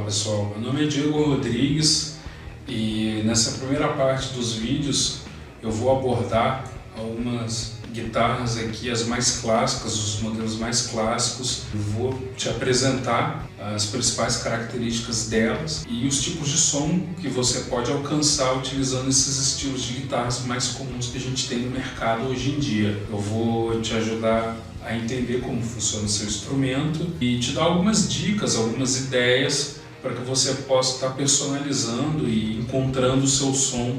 pessoal, meu nome é Diego Rodrigues e nessa primeira parte dos vídeos eu vou abordar algumas guitarras aqui, as mais clássicas, os modelos mais clássicos. Eu vou te apresentar as principais características delas e os tipos de som que você pode alcançar utilizando esses estilos de guitarras mais comuns que a gente tem no mercado hoje em dia. Eu vou te ajudar a entender como funciona o seu instrumento e te dar algumas dicas, algumas ideias para que você possa estar personalizando e encontrando o seu som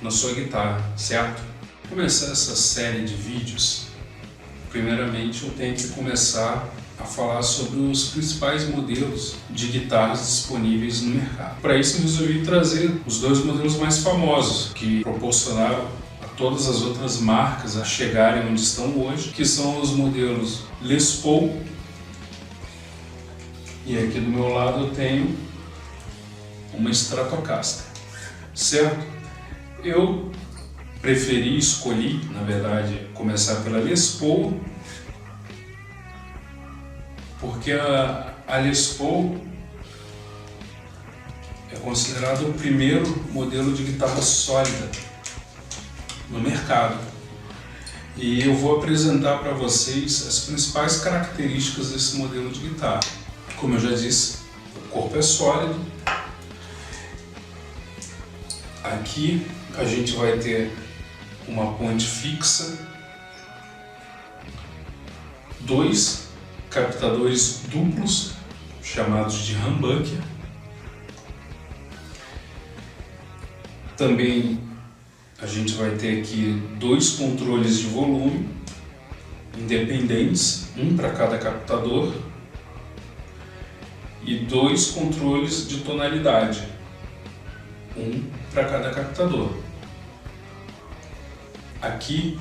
na sua guitarra, certo? Para começar essa série de vídeos, primeiramente eu tenho que começar a falar sobre os principais modelos de guitarras disponíveis no mercado. Para isso eu resolvi trazer os dois modelos mais famosos, que proporcionaram todas as outras marcas a chegarem onde estão hoje, que são os modelos Les Paul, e aqui do meu lado eu tenho uma Stratocaster, certo? Eu escolhi, na verdade, começar pela Les Paul, porque a Les Paul é considerado o primeiro modelo de guitarra sólida no mercado, e eu vou apresentar para vocês as principais características desse modelo de guitarra. Como eu já disse, o corpo é sólido. Aqui a gente vai ter uma ponte fixa, dois captadores duplos chamados de humbucker, também a gente vai ter aqui dois controles de volume independentes, um para cada captador, e dois controles de tonalidade, um para cada captador. Aqui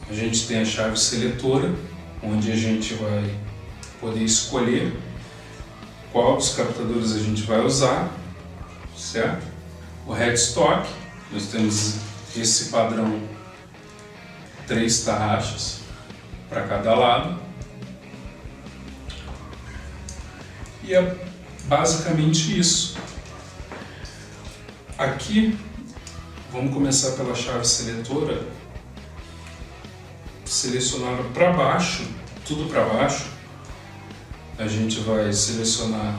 a gente tem a chave seletora, onde a gente vai poder escolher qual dos captadores a gente vai usar, certo? O headstock, nós temos esse padrão 3 tarraxas para cada lado, e é basicamente isso. Aqui vamos começar pela chave seletora, selecionada para baixo, tudo para baixo. A gente vai selecionar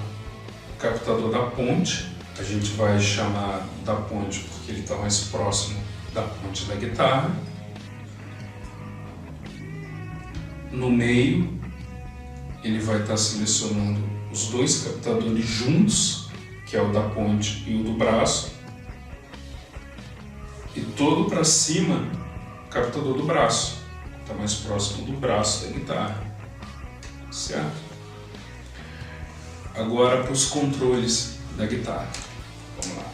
o captador da ponte. A gente vai chamar da ponte porque ele está mais próximo da ponte da guitarra. No meio, ele vai estar selecionando os dois captadores juntos, que é o da ponte e o do braço. E todo para cima, o captador do braço, está mais próximo do braço da guitarra, certo? Agora para os controles da guitarra. Vamos lá.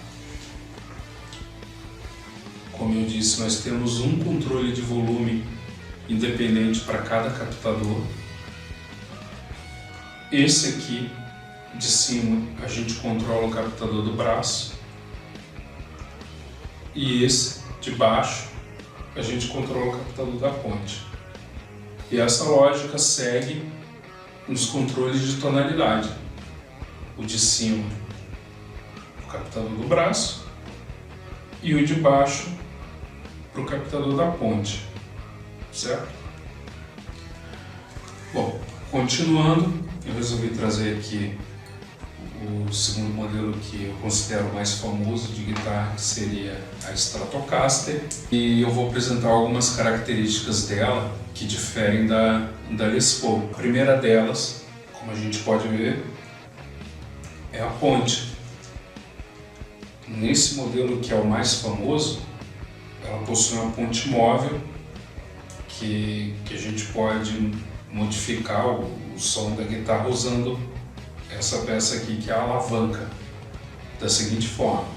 Como eu disse, nós temos um controle de volume independente para cada captador. Esse aqui de cima a gente controla o captador do braço, e esse de baixo a gente controla o captador da ponte. E essa lógica segue nos controles de tonalidade. O de cima, o captador do braço, e o de baixo para o captador da ponte, certo? Bom, continuando, eu resolvi trazer aqui o segundo modelo que eu considero mais famoso de guitarra, que seria a Stratocaster, e eu vou apresentar algumas características dela que diferem da Les Paul. A primeira delas, como a gente pode ver, é a ponte. Nesse modelo, que é o mais famoso, ela possui uma ponte móvel que a gente pode modificar o som da guitarra usando essa peça aqui, que é a alavanca, da seguinte forma.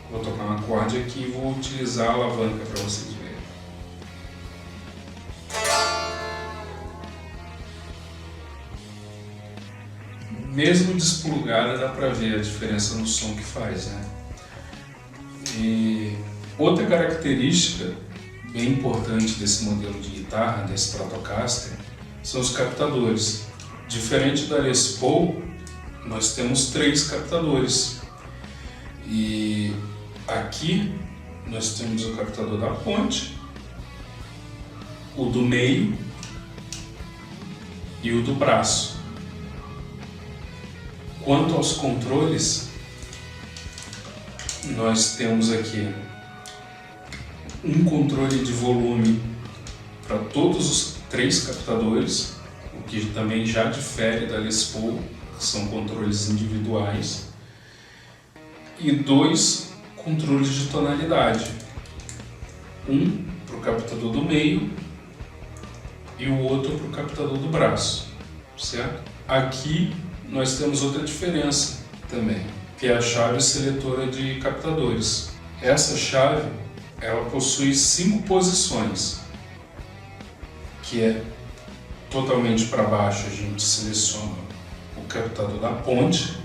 Vou tocar um acorde aqui e vou utilizar a alavanca para vocês verem. Mesmo desplugada, dá para ver a diferença no som que faz, né? E outra característica bem importante desse modelo de guitarra, da Stratocaster, são os captadores. Diferente da Les Paul, nós temos 3 captadores. E aqui nós temos o captador da ponte, o do meio e o do braço. Quanto aos controles, nós temos aqui um controle de volume para todos os 3 captadores, o que também já difere da Les Paul, que são controles individuais, e 2 controles de tonalidade, um para o captador do meio e o outro para o captador do braço, certo? Aqui nós temos outra diferença também, que é a chave seletora de captadores. Essa chave, ela possui 5 posições, que é totalmente para baixo a gente seleciona o captador da ponte.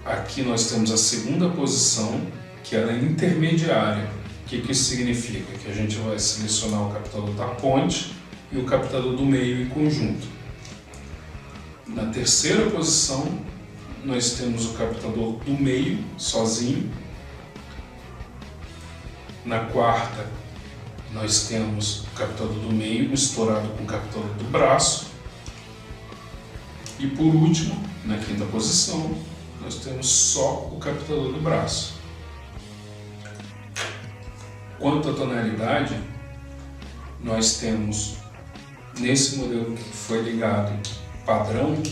Aqui nós temos a segunda posição, que ela é intermediária. O que isso significa? Que a gente vai selecionar o captador da ponte e o captador do meio em conjunto. Na terceira posição, nós temos o captador do meio sozinho. Na quarta, nós temos o captador do meio misturado com o captador do braço. E por último, na quinta posição, nós temos só o captador do braço. Quanto à tonalidade, nós temos, nesse modelo que foi ligado padrão,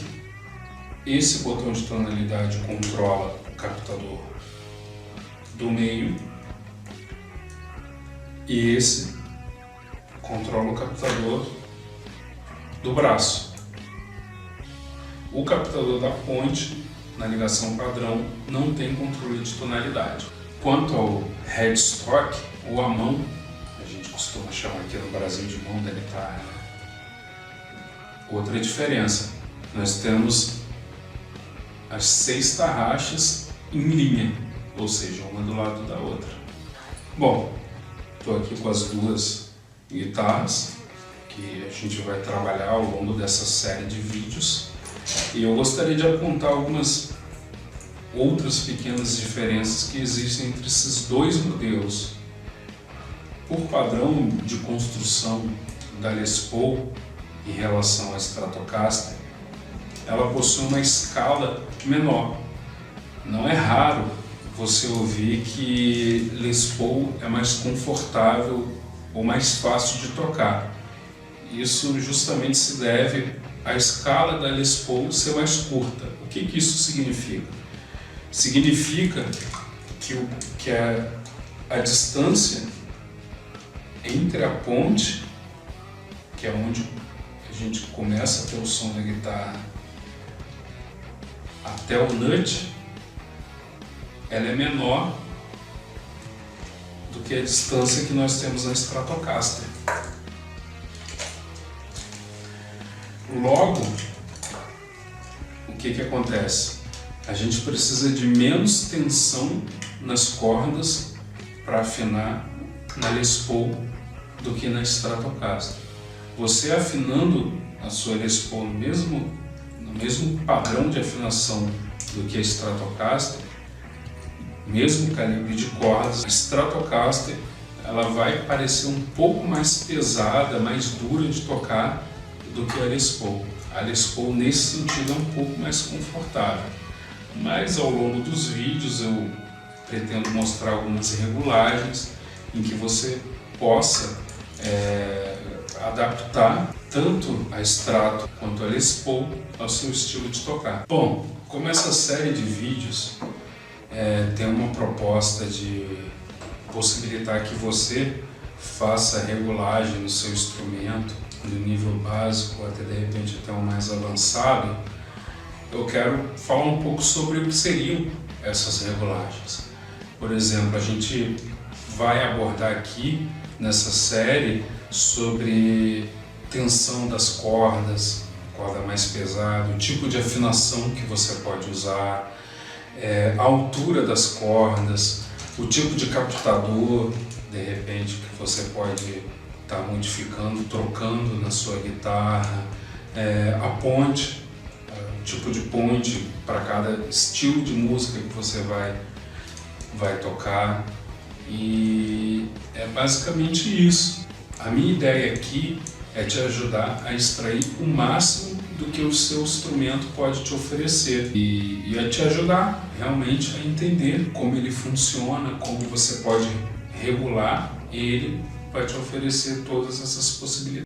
esse botão de tonalidade controla o captador do meio e esse controla o captador do braço. O captador da ponte, na ligação padrão, não tem controle de tonalidade. Quanto ao headstock, ou a mão, a gente costuma chamar aqui no Brasil de mão da guitarra, né? Outra diferença, nós temos as 6 tarraxas em linha, ou seja, uma do lado da outra. Bom, estou aqui com as 2 guitarras que a gente vai trabalhar ao longo dessa série de vídeos e eu gostaria de apontar algumas outras pequenas diferenças que existem entre esses 2 modelos. Por padrão de construção da Les Paul em relação à Stratocaster, ela possui uma escala menor. Não é raro você ouvir que Les Paul é mais confortável ou mais fácil de tocar. Isso justamente se deve à escala da Les Paul ser mais curta. O que isso significa? Significa que a distância entre a ponte, que é onde a gente começa a ter o som da guitarra, até o nut, ela é menor do que a distância que nós temos na Stratocaster. Logo, o que acontece? A gente precisa de menos tensão nas cordas para afinar na Les Paul do que na Stratocaster. Você afinando a sua Les Paul no mesmo padrão de afinação do que a Stratocaster, mesmo calibre de cordas, a Stratocaster ela vai parecer um pouco mais pesada, mais dura de tocar do que a Les Paul. A Les Paul nesse sentido é um pouco mais confortável, mas ao longo dos vídeos eu pretendo mostrar algumas regulagens em que você possa adaptar tanto a Strato quanto a Les Paul ao seu estilo de tocar. Bom, como essa série de vídeos tem uma proposta de possibilitar que você faça regulagem no seu instrumento, do nível básico até de repente até o mais avançado, eu quero falar um pouco sobre o que seriam essas regulagens. Por exemplo, a gente vai abordar aqui nessa série sobre tensão das cordas, corda mais pesada, o tipo de afinação que você pode usar, a altura das cordas, o tipo de captador, de repente, que você pode estar modificando, trocando na sua guitarra, a ponte, tipo de ponte para cada estilo de música que você vai tocar, e é basicamente isso. A minha ideia aqui é te ajudar a extrair o máximo do que o seu instrumento pode te oferecer e a te ajudar realmente a entender como ele funciona, como você pode regular ele para te oferecer todas essas possibilidades.